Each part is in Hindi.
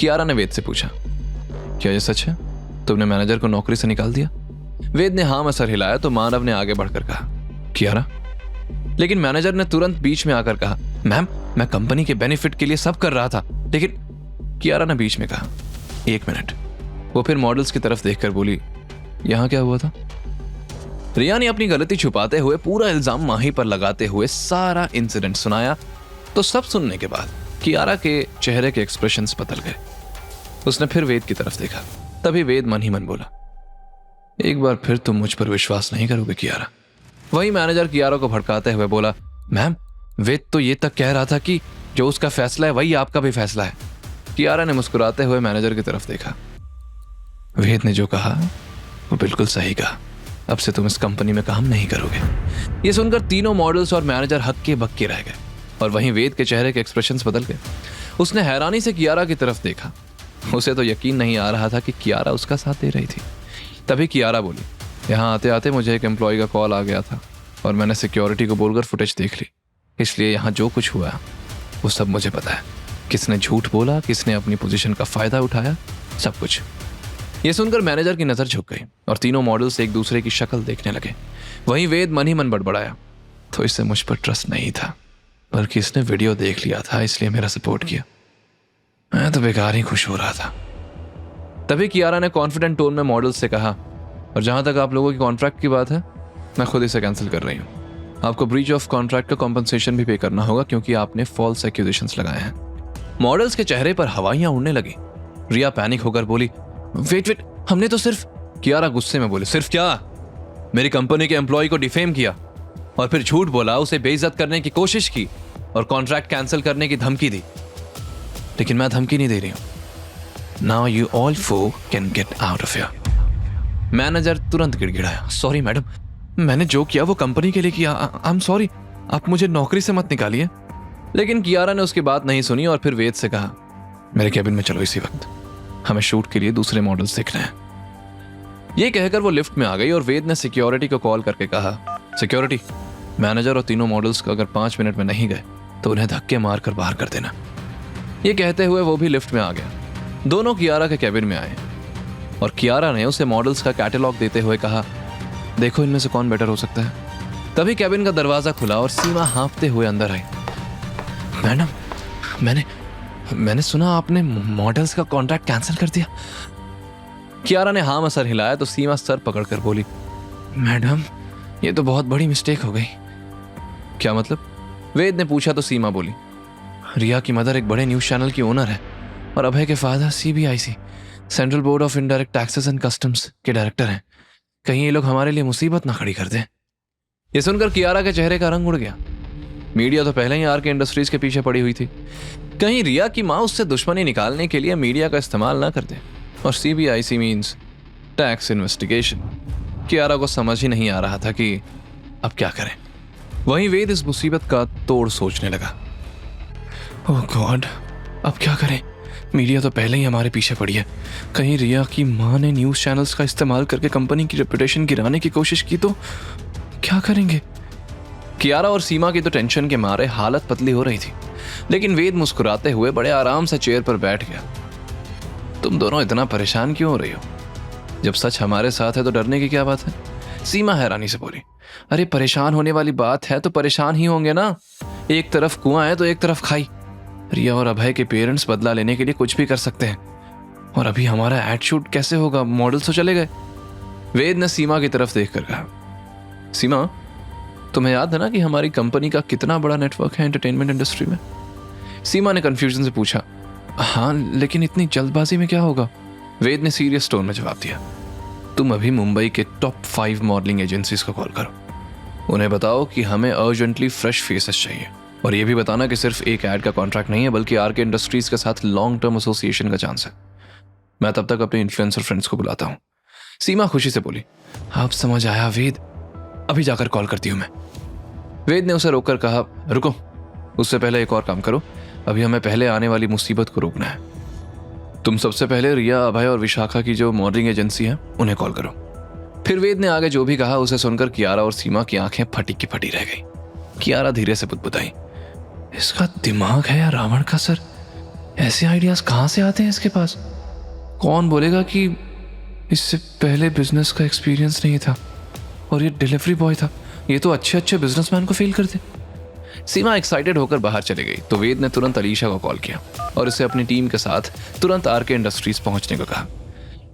कियारा ने वेद से पूछा, क्या ये सच है? तुमने मैनेजर को नौकरी से निकाल दिया? वेद ने हाँ में सर हिलाया तो मानव ने आगे बढ़कर कहा, कियारा। लेकिन मैनेजर ने तुरंत बीच में आकर कहा, मैम मैं कंपनी के बेनिफिट के लिए सब कर रहा था, लेकिन कियारा ने बीच में कहा, एक मिनट। वो फिर मॉडल्स की तरफ देखकर बोली, यहां क्या हुआ था? रिया ने अपनी गलती छुपाते हुए पूरा इल्जाम माही पर लगाते हुए सारा इंसिडेंट सुनाया। तो सब सुनने के बाद कियारा के चेहरे के एक्सप्रेशंस बदल गए। उसने फिर वेद की तरफ देखा। तभी वेद मन ही मन बोला, एक बार फिर तुम मुझ पर विश्वास नहीं करोगे कियारा। वही मैनेजर कियारा को भड़काते हुए बोला, मैम वेद तो ये तक कह रहा था कि जो उसका फैसला है वही आपका भी फैसला है। कियारा ने मुस्कुराते हुए मैनेजर की तरफ देखा। वेद ने जो कहा वो बिल्कुल सही कहा, अब से तुम इस कंपनी में काम नहीं करोगे। ये सुनकर तीनों मॉडल्स और मैनेजर हक्के बक्के रह गए और वहीं वेद के चेहरे के एक्सप्रेशंस बदल गए। उसने हैरानी से कियारा की तरफ देखा। उसे तो यकीन नहीं आ रहा था कि कियारा उसका साथ दे रही थी। तभी कियारा बोली, यहाँ आते आते मुझे एक एम्प्लॉय का कॉल आ गया था और मैंने सिक्योरिटी को बोलकर फुटेज देख ली, इसलिए यहाँ जो कुछ हुआ वो सब मुझे पता है। किसने झूठ बोला, किसने अपनी पोजीशन का फायदा उठाया, सब कुछ। ये सुनकर मैनेजर की नजर झुक गई और तीनों मॉडल्स एक दूसरे की शक्ल देखने लगे। वहीं वेद मन ही मन बड़बड़ाया, तो इससे मुझ पर ट्रस्ट नहीं था, बल्कि इसने वीडियो देख लिया था इसलिए मेरा सपोर्ट किया। मैं तो बेकार ही खुश हो रहा था। तभी कियारा ने कॉन्फिडेंट टोन में मॉडल्स से कहा, और जहां तक आप लोगों की कॉन्ट्रैक्ट की बात है, मैं खुद इसे कैंसिल कर रही हूँ। आपको ब्रीच ऑफ कॉन्ट्रैक्ट का कॉम्पनसेशन भी पे करना होगा क्योंकि आपने फॉल्स एक्यूजेशंस लगाए हैं। मॉडल्स के चेहरे पर हवाइयां उड़ने लगी। रिया पैनिक होकर बोली, वेट, हमने तो सिर्फ। कियारा गुस्से में बोले, सिर्फ क्या? मेरी कंपनी के एम्प्लॉय को डिफेम किया और फिर झूठ बोला, उसे बेइज्जत करने की कोशिश की और कॉन्ट्रैक्ट कैंसिल करने की धमकी दी। लेकिन मैं धमकी नहीं दे रही हूं। Now you all four can get out of here. Manager तुरंत गिड़गिड़ाया, सॉरी मैडम, मैंने जो किया वो कंपनी के लिए किया। आई एम सॉरी, आप मुझे नौकरी से मत निकालिए। लेकिन कियारा ने उसकी बात नहीं सुनी और फिर वेद से कहा, मेरे कैबिन में चलो इसी वक्त, हमें शूट के लिए दूसरे मॉडल्स देखने हैं। ये कहकर वो लिफ्ट में आ गई और वेद ने सिक्योरिटी को कॉल करके कहा, सिक्योरिटी, मैनेजर और तीनों मॉडल्स को अगर 5 मिनट में नहीं गए तो उन्हें धक्के मारकर बाहर कर देना। ये कहते हुए वो भी लिफ्ट में आ गया। दोनों कियारा के कैबिन में आए और कियारा ने उसे मॉडल्स का कैटलॉग देते हुए कहा, देखो इनमें से कौन बेटर हो सकता है। तभी कैबिन का दरवाजा खुला और सीमा हाँफते हुए अंदर आई। मैडम, मैंने सुना आपने मॉडल्स का कॉन्ट्रैक्ट कैंसिल कर दिया। कियारा ने हाँ में सर हिलाया तो सीमा सर पकड़कर बोली, मैडम ये तो बहुत बड़ी मिस्टेक हो गई। क्या मतलब? वेद ने पूछा तो सीमा बोली, रिया की मदर एक बड़े न्यूज चैनल की ओनर है और अभय के father CBIC central board of indirect taxes and customs के डायरेक्टर हैं। कहीं ये लोग हमारे लिए मुसीबत ना खड़ी कर दें। ये सुनकर कियारा के चेहरे का रंग उड़ गया। मीडिया तो पहले ही RK इंडस्ट्रीज के पीछे पड़ी हुई थी। कहीं रिया की माँ उससे दुश्मनी निकालने के लिए मीडिया का इस्तेमाल ना कर दे। और CBIC means tax investigation. Kiara को समझ ही नहीं आ रहा था कि अब क्या करें। वहीं वेद इस मुसीबत का तोड़ सोचने लगा। ओह गॉड, अब क्या करें? मीडिया तो पहले ही हमारे पीछे पड़ी है। कहीं रिया की माँ ने न्यूज़ चैनल्स का इस्तेमाल करके कंपनी की रेपुटेशन गिराने की कोशिश की तो क्या करेंगे? कियारा और सीमा की तो टेंशन के मारे हालत पतली हो रही थी, लेकिन वेद मुस्कुराते हुए बड़े आराम से चेयर पर बैठ गया। तुम दोनों इतना परेशान क्यों हो रही हो? जब सच हमारे साथ है तो डरने की क्या बात है? सीमा हैरानी से बोली, अरे परेशान होने वाली बात है तो परेशान ही होंगे ना। एक तरफ कुआं है तो एक तरफ खाई। रिया और अभय के पेरेंट्स बदला लेने के लिए कुछ भी कर सकते हैं और अभी हमारा एड शूट कैसे होगा? मॉडल्स तो चले गए। वेद ने सीमा की तरफ देखकर कहा, सीमा तुम्हें याद है ना कि हमारी कंपनी का कितना बड़ा नेटवर्क है एंटरटेनमेंट इंडस्ट्री में? सीमा ने कंफ्यूजन से पूछा, हाँ लेकिन इतनी जल्दबाजी में क्या होगा? वेद ने सीरियस टोन में जवाब दिया, तुम अभी मुंबई के टॉप 5 मॉडलिंग एजेंसीज को कॉल करो। उन्हें बताओ कि हमें अर्जेंटली फ्रेश फेसेस चाहिए और ये भी बताना कि सिर्फ एक ऐड का कॉन्ट्रैक्ट नहीं है बल्कि RK इंडस्ट्रीज के साथ लॉन्ग टर्म एसोसिएशन का चांस है। मैं तब तक अपने इन्फ्लुएंसर फ्रेंड्स को बुलाता हूँ। सीमा खुशी से बोली, आप समझ आया वेद, अभी जाकर कॉल करती हूँ मैं। वेद ने उसे रोककर कहा, रुको, उससे पहले एक और काम करो, अभी हमें पहले आने वाली मुसीबत को रोकना है। तुम सबसे पहले रिया, अभय और विशाखा की जो मॉडलिंग एजेंसी है उन्हें कॉल करो। फिर वेद ने आगे जो भी कहा उसे सुनकर कियारा और सीमा की आंखें फटी की फटी रह गई। कियारा धीरे से बुदबुदाई, इसका दिमाग है या रावण का सर? ऐसे आइडियाज कहाँ से आते हैं इसके पास? कौन बोलेगा कि इससे पहले बिजनेस का एक्सपीरियंस नहीं था और ये डिलीवरी बॉय था? ये तो अच्छे अच्छे बिजनेसमैन को फेल करते। सीमा एक्साइटेड होकर बाहर चली गई तो वेद ने तुरंत अलीशा को कॉल किया और उसे अपनी टीम के साथ तुरंत आरके इंडस्ट्रीज पहुंचने को कहा।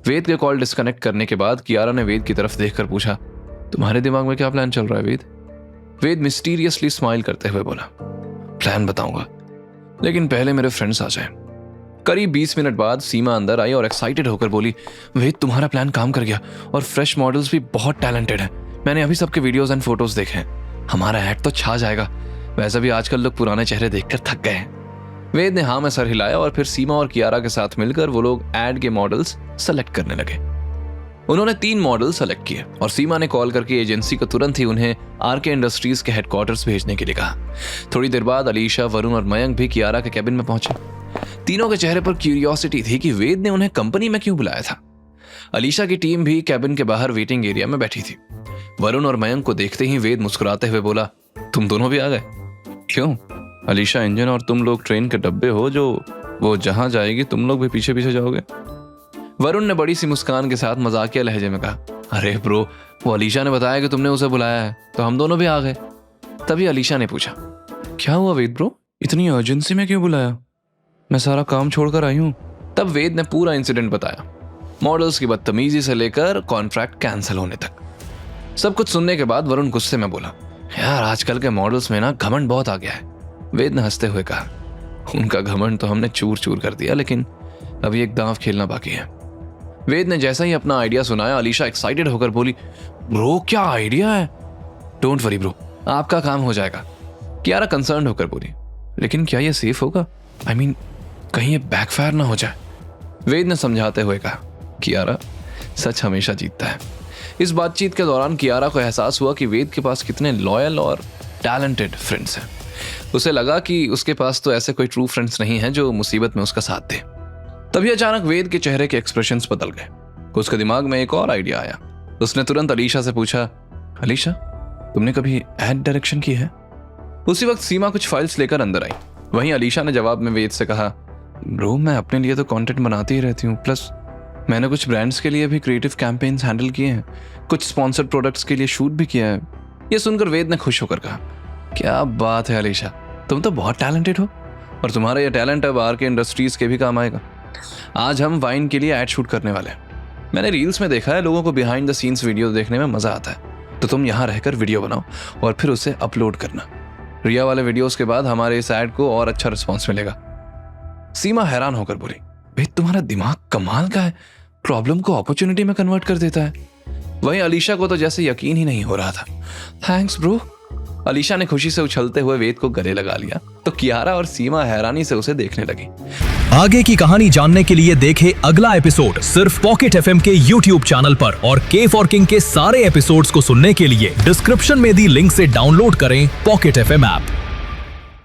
वेद के कॉल डिस्कनेक्ट करने के बाद कियारा ने वेद की तरफ देखकर पूछा, तुम्हारे दिमाग में क्या प्लान चल रहा है वेद? वेद मिस्टीरियसली स्माइल करते हुए बोला, प्लान बताऊंगा, लेकिन पहले मेरे फ्रेंड्स आ जाएं। करीब 20 मिनट बाद सीमा अंदर आई और एक्साइटेड होकर बोली, वेद तुम्हारा प्लान काम कर गया और फ्रेश मॉडल्स भी बहुत टैलेंटेड हैं। मैंने अभी सबके वीडियोस एंड फोटोज देखे हैं। हमारा ऐड तो छा जाएगा। वैसे भी आजकल लोग पुराने चेहरे देखकर थक गए हैं। वेद ने हाँ में सर हिलाया और फिर सीमा और कियारा के साथ मिलकर वो लोग ऐड के मॉडल्स सेलेक्ट करने लगे। उन्होंने 3 मॉडल सेलेक्ट किए और सीमा ने कॉल करके एजेंसी को तुरंत ही उन्हें आरके इंडस्ट्रीज के हेडक्वार्टर्स भेजने के लिए कहा। थोड़ी देर बाद अलीशा, वरुण और मयंक भी कियारा के कैबिन में पहुंचे। तीनों के चेहरे पर क्यूरियोसिटी थी कि वेद ने उन्हें कंपनी में क्यों बुलाया था। अलीशा की टीम भी कैबिन के बाहर वेटिंग एरिया में बैठी थी। वरुण और मयंक को देखते ही वेद मुस्कुराते हुए बोला, तुम दोनों भी आ गए? क्यों? अलीशा इंजन और तुम लोग ट्रेन के डब्बे हो, जो वो जहां जाएगी तुम लोग भी पीछे पीछे जाओगे। वरुण ने बड़ी सी मुस्कान के साथ मजाकिया लहजे में कहा, अरे ब्रो, वो अलीशा ने बताया कि तुमने उसे बुलाया है तो हम दोनों भी आ गए। तभी अलीशा ने पूछा, क्या हुआ वेद ब्रो, इतनी अर्जेंसी में क्यों बुलाया? मैं सारा काम छोड़कर आई हूँ। तब वेद ने पूरा इंसिडेंट बताया, मॉडल्स की बदतमीजी से लेकर कॉन्ट्रैक्ट कैंसिल होने तक। सब कुछ सुनने के बाद वरुण गुस्से में बोला, यार आजकल के मॉडल्स में ना घमंड बहुत आ गया है। वेद ने हंसते हुए कहा, उनका घमंड तो हमने चूर चूर कर दिया, लेकिन अभी एक दांव खेलना बाकी है। वेद ने जैसा ही अपना आइडिया सुनाया, अलीशा एक्साइटेड होकर बोली, ब्रो क्या आइडिया है? डोंट वरी ब्रो, आपका काम हो जाएगा। कियारा कंसर्न होकर बोली, लेकिन क्या ये सेफ होगा? आई मीन कहीं ये बैकफायर ना हो जाए। वेद ने समझाते हुए कहा, कियारा सच हमेशा जीतता है। इस बातचीत के दौरान कियारा को एहसास हुआ कि वेद के पास कितने लॉयल और टैलेंटेड फ्रेंड्स हैं। उसे लगा कि उसके पास तो ऐसे कोई ट्रू फ्रेंड्स नहीं हैं जो मुसीबत में उसका साथ दे। तभी अचानक वेद के चेहरे के एक्सप्रेशंस बदल गए। उसके दिमाग में एक और आइडिया आया। उसने तुरंत अलीशा से पूछा, अलीशा तुमने कभी एड डायरेक्शन की है? उसी वक्त सीमा कुछ फाइल्स लेकर अंदर आई। वहीं अलीशा ने जवाब में वेद से कहा, ब्रो मैं अपने लिए तो कंटेंट बनाती ही रहती हूँ, प्लस मैंने कुछ ब्रांड्स के लिए भी क्रिएटिव कैंपेन्स हैंडल किए हैं, कुछ स्पॉन्सर्ड प्रोडक्ट्स के लिए शूट भी किया है। ये सुनकर वेद ने खुश होकर कहा, क्या बात है अलीशा, तुम तो बहुत टैलेंटेड हो और तुम्हारा ये टैलेंट अब आरके इंडस्ट्रीज के भी काम आएगा। आज हम वाइन के लिए ऐड शूट करने वाले हैं। मैंने रील्स में देखा है लोगों को बिहाइंड द सीन्स वीडियो देखने में मजा आता है, तो तुम यहाँ रहकर वीडियो बनाओ और फिर उसे अपलोड करना। रिया वाले वीडियोस के बाद हमारे इस ऐड को और अच्छा रिस्पॉन्स मिलेगा। सीमा हैरान होकर बोली, भाई तुम्हारा दिमाग कमाल का है, प्रॉब्लम को अपॉर्चुनिटी में कन्वर्ट कर देता है। वहीं अलीशा को तो जैसे यकीन ही नहीं हो रहा था। Thanks bro. अलीशा ने खुशी से उछलते हुए वेद को गले लगा लिया तो कियारा और सीमा हैरानी से उसे देखने लगी। आगे की कहानी जानने के लिए देखें अगला एपिसोड सिर्फ पॉकेट एफएम के YouTube चैनल पर और के फॉर किंग के सारे एपिसोड्स को सुनने के लिए डिस्क्रिप्शन में दी लिंक से डाउनलोड करें पॉकेट एफएम ऐप।